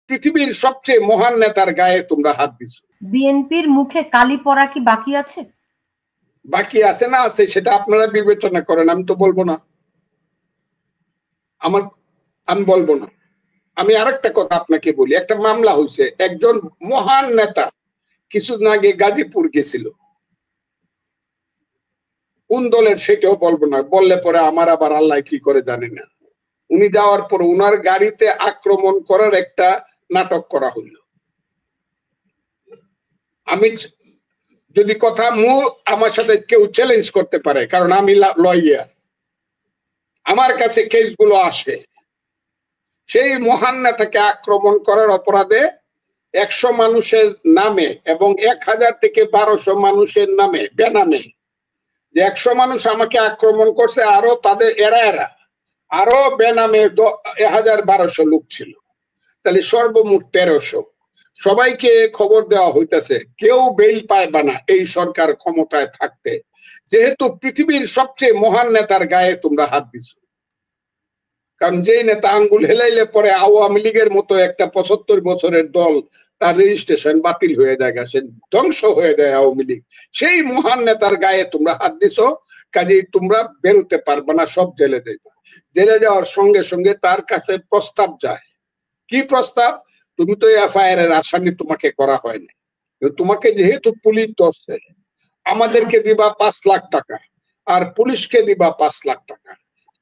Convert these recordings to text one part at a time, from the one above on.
পৃথিবীর সবচেয়ে মহান নেতার গায়ে তোমরা হাত দিছো। বিএনপির মুখে কালি পড়া কি বাকি আছে? বাকি আছে না আছে সেটা আপনারা বিবেচনা করেন, আমি তো বলবো না। আমি বলবো না। আমি আরেকটা কথা আপনাকে বলি, একটা মামলা হয়েছে, একজন মহান নেতা কিছুদিন আগে গাজীপুর গেছিল, কোন দলের সেটাও বলবো না, বললে পরে আমার আবার আল্লাহ কি করে জানি না। উনি যাওয়ার পর উনার গাড়িতে আক্রমণ করার একটা নাটক করা হইল। আমি যদি কথা আমার সাথে কেউ চ্যালেঞ্জ করতে পারে, কারণ আমি লয়ার, আমার কাছে কেসগুলো আসে। সেই মহান নেতাকে আক্রমণ করার অপরাধে 100 মানুষের নামে এবং 1000 থেকে 1200 মানুষের নামে বেনামে, যে 100 মানুষ আমাকে আক্রমণ করছে, আরো তাদের এরা আরো বেনামে 1000-1200 লোক ছিল, তাহলে সর্বমোট 1300। সবাইকে খবর দেওয়া হইতেছে, কেউ বেল পাইবা না এই সরকার ক্ষমতায় থাকতে, যেহেতু পৃথিবীর সবচেয়ে মহান নেতার গায়ে তোমরা হাত দিছো। কারণ যেই নেতা আঙ্গুল হেলাইলে পরে আওয়ামী লীগের মতো একটা 75 বছরের দল, তার রেজিস্ট্রেশন বাতিল হয়ে যায়, সে ধ্বংস হয়ে যায় আওয়ামী লীগ, সেই মহান নেতার গায়ে তোমরা হাত দিছো। কাজেই তোমরা বেরোতে পারবে না, সব জেলে দেবে। জেলে যাওয়ার সঙ্গে সঙ্গে তার কাছে প্রস্তাব যায়। কি প্রস্তাব? তুমি তো এফআইআর এর আসামি, তোমাকে করা হয়নি, তোমাকে যেহেতু পুলিশ ধরছে, আমাদেরকে দিবা 5 লাখ টাকা আর পুলিশকে দিবা 5 লাখ টাকা।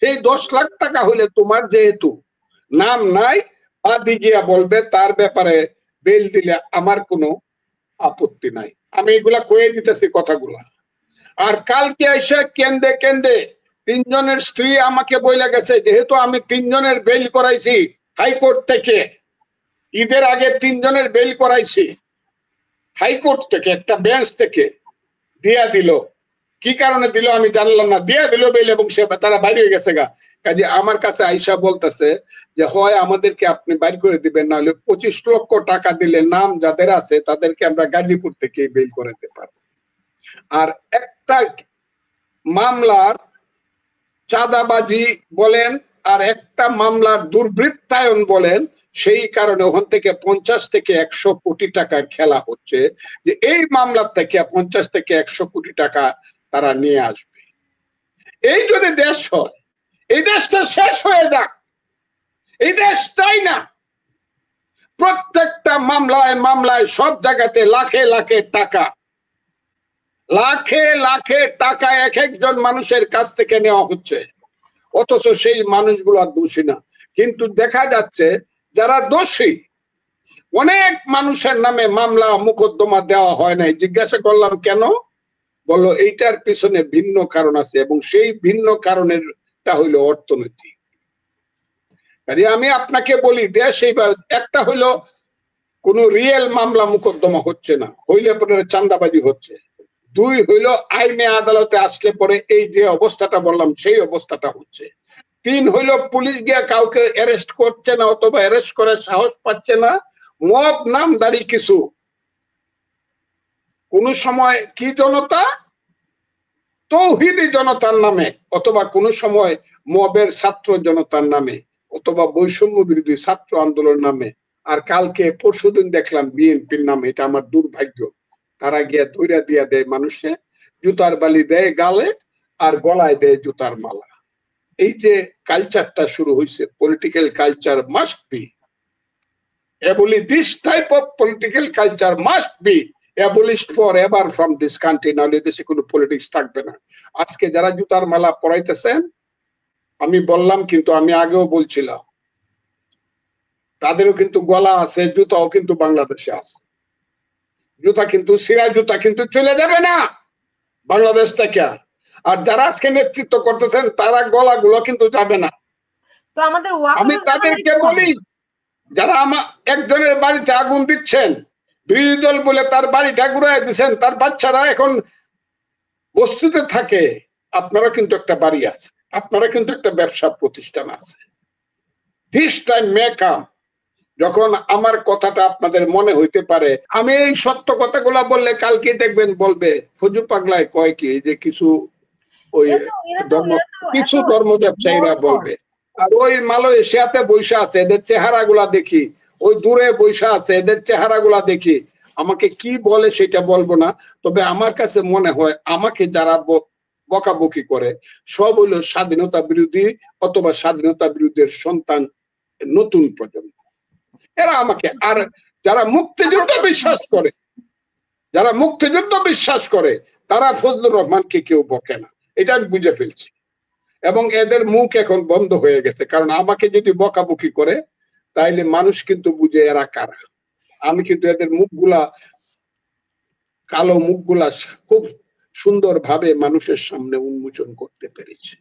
সেই 10 লাখ টাকা হলে তোমার যেহেতু নাম নাই, বাদী গিয়া বলবে তার ব্যাপারে বেল দিলে আমার কোনো আপত্তি নাই। আমি এগুলা কয়ে দিতেছি কথাগুলা। আর কালকে এসে কেন্দে কেন্দে 3 জনের স্ত্রী আমাকে বইলা গেছে, যেহেতু আমি 3 জনের বেল করাইছি হাইকোর্ট থেকে, ঈদের আগে 3 জনের বেল করাইছি হাইকোর্ট থেকে, একটা বেঞ্চ থেকে দিয়া দিল। কি কারণে দিল আমি জানলাম না, দিয়া দিল বেল, এবং সে তারা বাইরে হয়ে গেছে গা। কাজে আমার কাছে আইসা বলতেছে যে হয় আমাদেরকে আপনি বাইর করে দিবেন, না হলে 25 লক্ষ টাকা দিলে নাম যাদের আছে তাদেরকে আমরা গাজীপুর থেকে বেল করে দিতে পারবো। আর একটা মামলার চাঁদাবাজি বলেন আর একটা মামলার দুর্বৃত্তায়ন বলেন, সেই কারণে ওখান থেকে 50 থেকে 100 কোটি টাকা খেলা হচ্ছে, যে এই মামলার থেকে 50 থেকে 100 কোটি টাকা তারা নিয়ে আসবে। এই যদি দেশ হয়, এই দেশটা শেষ হয়ে যাক, এই দেশ চাই না। প্রত্যেকটা মামলায় মামলায় সব জায়গাতে লাখে লাখে টাকা, লাখে লাখে টাকা এক একজন মানুষের কাছ থেকে নেওয়া হচ্ছে, অথচ সেই মানুষগুলো দোষী না। কিন্তু দেখা যাচ্ছে যারা দোষী, অনেক মানুষের নামে মামলা মোকদ্দমা দেওয়া হয় নাই। জিজ্ঞাসা করলাম কেন, বললো এইটার পিছনে ভিন্ন কারণ আছে, এবং সেই ভিন্ন কারণেরটা হইলো অর্থনৈতিক। আমি আপনাকে বলি, দেশ এইবার একটা হইলো কোন রিয়েল মামলা মোকদ্দমা হচ্ছে না, হইলে পরে চাঁদাবাজি হচ্ছে। 2 হইলো আইনে আদালতে আসলে পরে এই যে অবস্থাটা বললাম সেই অবস্থাটা হচ্ছে। 3 হইলো পুলিশ গিয়া কাউকে অ্যারেস্ট করছে না, অথবা অ্যারেস্ট করে সাহস পাচ্ছে না। মব নামদারি কিছু, কোন সময় কি জনতা, তৌহিদি জনতার নামে, অথবা কোন সময় মবের ছাত্র জনতার নামে, অথবা বৈষম্য বিরোধী ছাত্র আন্দোলন নামে, আর কালকে পরশুদিন দেখলাম বিএনপির নামে। এটা আমার দুর্ভাগ্য, তারা গিয়া ধৈর্য দিয়া দেয় মানুষে, জুতার বালি দেয় গালে আর গলায় দেয় জুতার মালা। এই যে কালচারটা শুরু হয়েছে, political culture must be abolished. This type of political culture must be abolished forever from this country, নাহলে দেশে কোনো পলিটিক্স থাকবে না। আজকে যারা জুতার মালা পরাইতেছেন, আমি বললাম কিন্তু আমি আগেও বলছিলাম, তাদেরও কিন্তু গলা আছে, জুতাও কিন্তু বাংলাদেশে আছে। জুতা কিন্তু সিরা জুতা কিন্তু চলে যাবে না বাংলাদেশ থেকে। আর যারা আজকে নেতৃত্ব করতেছেন তারা গলাগুলো কিন্তু যাবে না। তো আমাদের আমি তাদেরকে বলি, যারা আমার একজনের বাড়িতে আগুন দিচ্ছেন, বিরোধী দল বলে তার বাড়িটা ঘুরাই দিচ্ছেন, তার বাচ্চারা এখন বস্তিতে থাকে, আপনারা কিন্তু একটা বাড়ি আছে, আপনারা কিন্তু একটা ব্যবসা প্রতিষ্ঠান আছে। দিস টাইম মে কাম, যখন আমার কথাটা আপনাদের মনে হইতে পারে, আমি এই সত্য কথাগুলা বললে কালকে দেখবেন বলবে ফজু পাগলায় কয় কি, যে কিছু ওই ধর্ম ব্যবসায়ীরা বলবে। আর ওই মালয়েশিয়াতে বৈশা আছে, এদের চেহারা গুলা দেখি ওই দূরে বৈশা আছে, এদের চেহারাগুলা দেখি আমাকে কি বলে সেটা বলবো না, তবে আমার কাছে মনে হয় আমাকে যারা বকাবকি করে সব হলো স্বাধীনতা বিরোধী অথবা স্বাধীনতা বিরোধীর সন্তান, নতুন প্রজন্ম। এরা আমাকে, আর যারা মুক্তিযুদ্ধ বিশ্বাস করে, যারা মুক্তিযুদ্ধ বিশ্বাস করে তারা ফজলুর রহমানকে কেউ বকে না, এটা আমি বুঝে ফেলছি। এবং এদের মুখ এখন বন্ধ হয়ে গেছে, কারণ আমাকে যদি বকাবকি করে তাইলে মানুষ কিন্তু বুঝে এরা কারা। আমি কিন্তু এদের মুখগুলা, কালো মুখগুলা খুব সুন্দরভাবে মানুষের সামনে উন্মোচন করতে পেরেছি।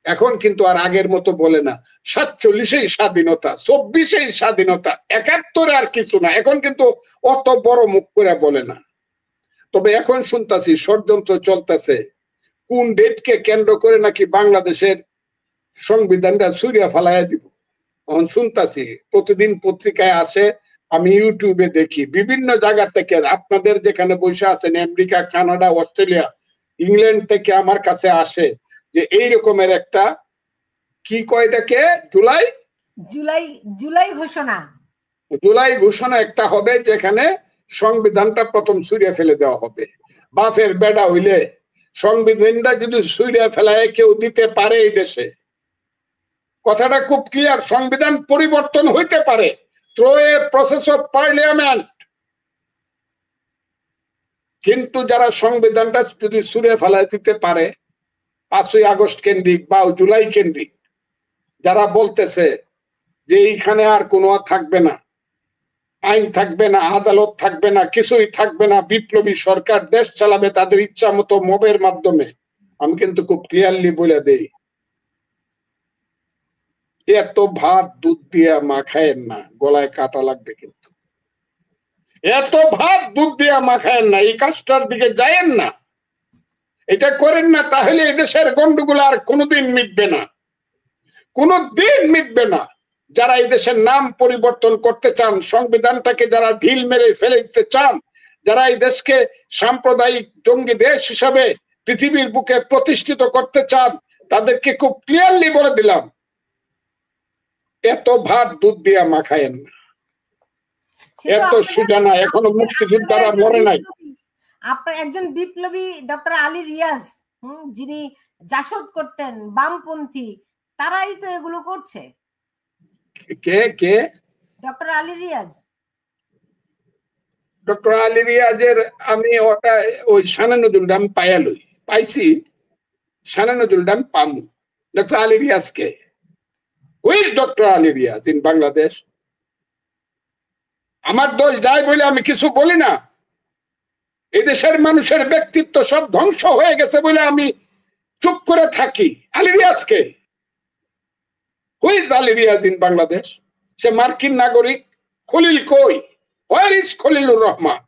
এখন কিন্তু আর আগের মতো বলে না 47-এই স্বাধীনতা, 24-এই স্বাধীনতা, 71-এ আর কিছু না, এখন কিন্তু অত বড় মুখ করে বলে না। তবে এখন শুনতাছি ষড়যন্ত্র চলতেছে, কোন ডেটকে কেন্দ্র করে নাকি বাংলাদেশের সংবিধানটা ছুঁড়িয়া ফালাইয়া দিব। এখন শুনতাছি, প্রতিদিন পত্রিকায় আসে, আমি ইউটিউবে দেখি, বিভিন্ন জায়গা থেকে আপনাদের যেখানে বসে আছেন আমেরিকা, কানাডা, অস্ট্রেলিয়া, ইংল্যান্ড থেকে আমার কাছে আসে যে এই রকমের একটা কি কয়টাকে জুলাই জুলাই জুলাই ঘোষণা, জুলাই ঘোষণা একটা হবে, যেখানে সংবিধানটা প্রথম ছুঁড়িয়া ফেলে দেওয়া হবে। বাপের বেড়া হইলে সংবিধানটা যদি ছুঁড়িয়া ফেলায় কেউ দিতে পারে এই দেশে, কথাটা খুব ক্লিয়ার, সংবিধান পরিবর্তন হইতে পারে through a process of parliament, কিন্তু যারা সংবিধানটা যদি ছুঁড়ে ফেলায় দিতে পারে 5ই আগস্ট কেন্দ্রিক বা জুলাই কেন্দ্রিক, যারা বলতেছে যে এইখানে আর কোনো থাকবে না, আইন থাকবে না, আদালত থাকবে না, কিছুই থাকবে না, বিপ্লবী সরকার দেশ চালাবে তাদের ইচ্ছা মতো মবের মাধ্যমে, আমি কিন্তু খুব ক্লিয়ারলি বলে দেই, এত ভাত দুধ দিয়া মাখায়েন না, গলায় কাটা লাগবে। কিন্তু এত ভাত দুধ দিয়া মাখায়েন না, এই কাজটার দিকে যায়েন না, এটা করেন না, তাহলে এদেশের গন্ডগোল আর কোনোদিন মিটবে না, কোনোদিন মিটবে না। যারা এই দেশের নাম পরিবর্তন করতে চান, সংবিধানটাকে যারা ঢিল মেরে ফেলে দিতে চান, যারা এই দেশকে সাম্প্রদায়িক জঙ্গি দেশ হিসাবে পৃথিবীর বুকে প্রতিষ্ঠিত করতে চান, তাদেরকে খুব ক্লিয়ারলি বলে দিলাম, এত ভাত দুধ দিয়া মাখায়েন না, এত সুজা না, এখনো মুক্তিযোদ্ধারা মরে নাই। আপনার একজন বিপ্লবী ডক্টর আলী রিয়াজ, যিনি জাসদ করতেন, বামপন্থী, তারাই তো এগুলো করছে। কে কে? ডক্টর আলী রিয়াজ। ডক্টর আলী রিয়াজের আমি ওটা ওই সানা নজরুল ডাম পাইয়ালই পাইছি, সানা নজরুল ডাম পামু। ডক্টর আলী রিয়াজ কে? Who is doctor Ali Riaz in Bangladesh? আমার দল যায় বলে আমি কিছু বলি না, এদেশের মানুষের ব্যক্তিত্ব সব ধ্বংস হয়ে গেছে বলে আমি চুপ করে থাকি। আলী রিয়াজ কে? Who is Ali Riaz in Bangladesh? সে মার্কিন নাগরিক। খলিল কই? Where is Khalilur Rahman?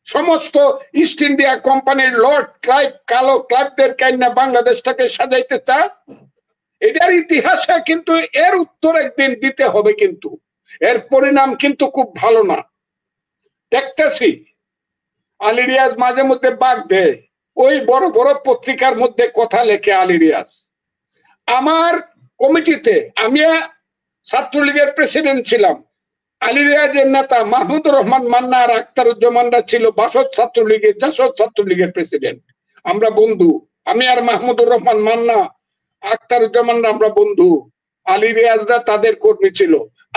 সমস্ত ইস্ট ইন্ডিয়া কোম্পানির লর্ড ক্লাইভ, কালো ক্লাইভদের কাইন্না বাংলাদেশটাকে সাজাইতে চায়, এটার ইতিহাসে কিন্তু এর উত্তর একদিন দিতে হবে, কিন্তু এর পরিণাম কিন্তু খুব ভালো না। দেখতেছি আলী রিয়াজ মাঝে মধ্যে বাগ দেয়, ওই বড় বড় পত্রিকার মধ্যে কথা লেখে আলী রিয়াজ। আমার কমিটিতে আমি ছাত্রলীগের প্রেসিডেন্ট ছিলাম, আলী রিয়াজের নেতা মাহমুদুর রহমান মান্না আর আখতারুজ্জামানরা ছিল বাসদ ছাত্রলীগের, জাসদ ছাত্রলীগের প্রেসিডেন্ট। আমরা বন্ধু, আমি আর মাহমুদুর রহমান মান্না, আখতারুজ্জামানরা আমরা বন্ধু। আলী রিয়াজরা তাদের কর্মী ছিল।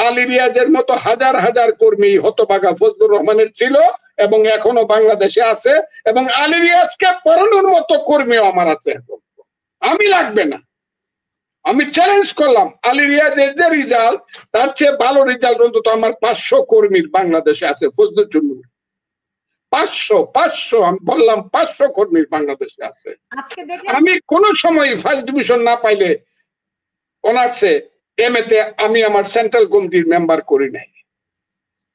আলী রিয়াজের মতো হাজার হাজার কর্মী হতভাগা ফজলুর রহমানের ছিল এবং এখনো বাংলাদেশে আছে, এবং আলী রিয়াজকে পড়ানোর মতো কর্মীও আমার আছে। আমি লাগবে না, আমি চ্যালেঞ্জ করলাম, আলী রিয়াজের যে রেজাল্ট তার চেয়ে ভালো রেজাল্ট অন্তত আমার 500 কর্মীর বাংলাদেশে আছে। ফজলুর জন্য 500 আমি বললাম 500 কর্মীর বাংলাদেশে আছে। আমি কোন সময় ফার্স্ট ডিভিশন না পাইলে অনার্সে এম এতে আমি আমার সেন্ট্রাল কমিটির মেম্বার করি নাই।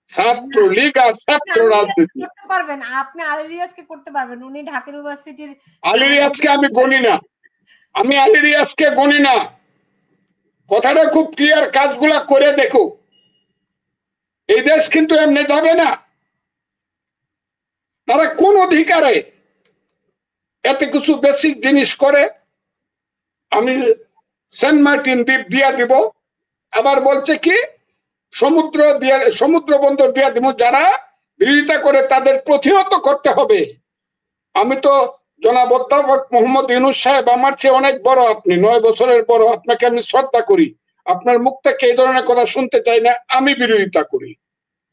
ছাত্রলীগ আর ছাত্র রাজনীতি পারবেন আপনি আলী রিয়াজকে করতে পারবেন, উনি ঢাকা ইউনিভার্সিটির। আলী রিয়াজকে আমি গণি না, আমি আলী রিয়াজকে গণি না, কথাটা খুব ক্লিয়ার। কাজগুলা করে দেখো, এই দেশ কিন্তু এমনি যাবে না। তারা কোন অধিকারে এত কিছু বেসিক জিনিস করে? আমি সেন্ট মার্টিন দ্বীপ দিয়া দিব, আবার বলছে কি সমুদ্র বন্দর দিয়া দিব, যারা বিরোধিতা করে তাদের প্রতিহত করতে হবে। আমি তো জনাব অধ্যাপক মোহাম্মদ ইউনূস সাহেব, আমার চেয়ে অনেক বড়, আপনি 9 বছরের বড়, আপনাকে আমি শ্রদ্ধা করি, আপনার মুখ থেকে এই ধরনের কথা শুনতে চাই না। আমি বিরোধিতা করি,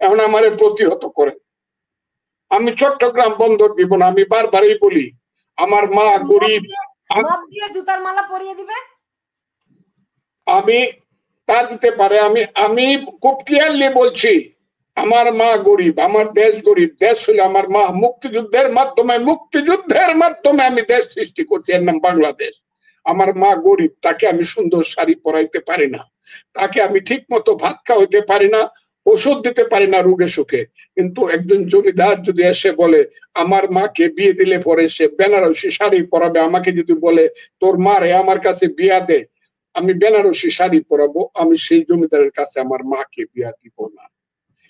এখন আমারে প্রতিহত করেন। আমি চট্টগ্রাম বন্দর দিব না, আমি বারবারই বলি আমার মা গরিব। মদ দিয়ে জুতার মালা পরিয়ে দিবে, আমি তা দিতে পারে, আমি খুব ক্লিয়ারলি বলছি আমার মা গরিব, আমার দেশ গরিব। দেশ হলো আমার মা। মুক্তিযুদ্ধের মাধ্যমে আমি দেশ সৃষ্টি করছি, এর নাম বাংলাদেশ। আমার মা গরিব, তাকে আমি সুন্দর শাড়ি পরাইতে পারি না, তাকে আমি ঠিক মতো ভাত খাওয়াইতে পারি না, ওষুধ দিতে পারি না রোগে সুখে। কিন্তু একজন জমিদার যদি এসে বলে আমার মাকে বিয়ে দিলে পরে সে বেনারসি শাড়ি পরাবে, আমাকে যদি বলে তোর মারে আমার কাছে বিয়া দে, আমি বেনারসি শাড়ি পরাবো, আমি সেই জমিদারের কাছে আমার মাকে বিয়া দিব না।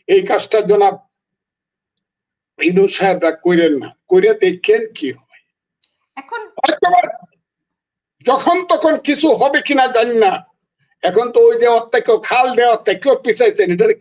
এই কাজটা জনাব ইউনূস সাহেবরা কইরেন না, কইরে দেখেন কি হয়। এখন যখন তখন কিছু হবে কিনা জানি না। এখন তো ওই যে অত্যাকে খাল দেওয়া অত্যাকেও পিছাইছেন, এটা কি